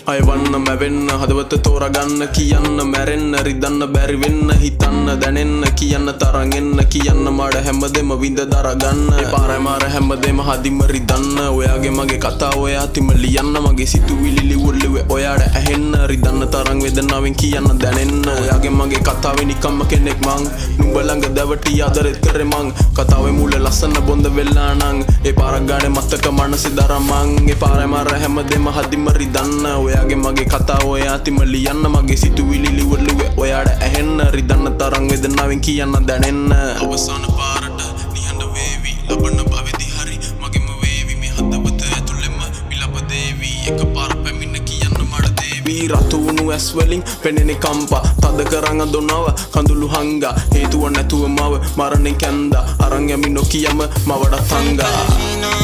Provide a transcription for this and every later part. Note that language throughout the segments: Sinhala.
අයවන්න මැවෙන්න හදවත තෝරගන්න කියන්න මැරෙන්න රිදන්න බැරි වෙන්න හිතන්න දැනෙන්න කියන්න තරං එන්න කියන්න මඩ හැමදෙම විඳ දරගන්න පාරයි මාර හැමදෙම හදිම රිදන්න ඔයාගේ මගේ කතා ඔයා තිම ලියන්න මගේ සිතුවිලි ලිවුල්ලුවේ ඔයාට ඇහෙන්න රිදන්න තරං වේදනාවෙන් කියන්න දැනෙන්න ඔයාගේ මගේ කතාවේ නිකම්ම කෙනෙක් මං නුඹ ළඟ දැවටි ආදරෙත් කරේ මං කතාවේ මුල ලස්සන බොඳ වෙලා නං ඒ පාරක් ගානේ මතක මනසේ දරමං ඒ පාරයි මාර හැමදෙම හදිම රිදන්න ඔයාගේ මගේ කතා ඔයා තිම ලියන්න මගේ සිතුවිලි ලිවුල්ලුවේ ඔයාට ඇහෙන්න රිදන්න තරං වේදනාවෙන් කියන්න දැනෙන්න අවසාන පාරට නිහඬ වේවි ලබන භවෙදි හරි මගෙම වේවි මේ හදවත ඇතුළෙම විලප දේවි එකපාර පැමිණ කියන්න මඩ දේවි රතු වුණු ඇස් වලින් පෙනෙන කම්පා තද කරන් අඳුනව කඳුළු හංගා හේතුව නැතුව මව මරණෙන් කැන්දා අරන් යමි නොකියම මවඩ තංගා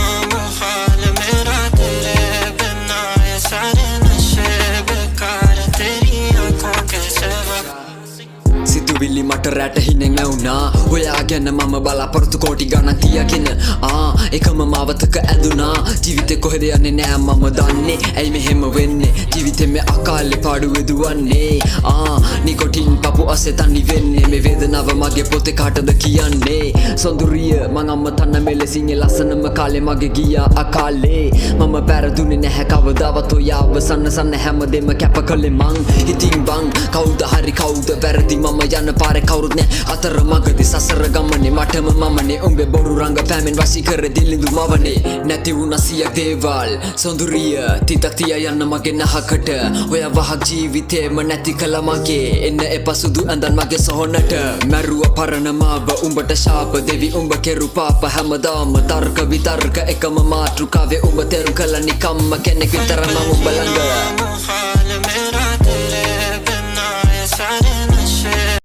සිතුවිලි මට රැට හිනෙන් ඇවුනා ඔයා ගැන මම බලාපොරොත්තු කෝටි ගණන් තියගෙන එකම මාවතක ඇදුනා ජීවිතේ කොහෙද යන්නේ නෑ මම දන්නේ ඇයි මෙහෙම වෙන්නේ ජීවිතේ මේ අකාලේ පාඩුවේ දුවන්නේ නිකොටින් පපු අසේ තනි වෙන්නේ මේ වේදනාව මගේ පොතේ කාටද කියන්නේ සොඳුරිය මං අම්මතන්න මෙලෙසින් ලස්සනම කාලේ මගේ ගියා අකාලේ මම පෙරදුනේ නැහැ කවදාවත් ඔයාව සන්න හැමදෙම කැප කළේ මං ඉතින් බං කවුද හරි කවුද වැරදි මම යන පාරේ කවුරුත් නෑ අතර මගදී සසර ගමනේ මටම මමනේ උඹේ බොරු රංග පෑමෙන් වශී කර දිලිඳු මවනේ නැති වුණා සියක් දේවල් සොඳුරිය තිතක් තියා යන්න මගේ නහකට ඔය වහක් ජීවිතේම නැති කළා මගේ එන්න එපා සුදු ඇඳන් මගේ සොහොනට මැරුව පරණ මාව උඹට ශාප දෙවි උඹ කෙරු පාප හැමදාම තර්ක විතර්ක එකම මාතෘකාවේ උඹ තෙරු කළා නිකම්ම කෙනෙක් විතර මම උඹ ළඟ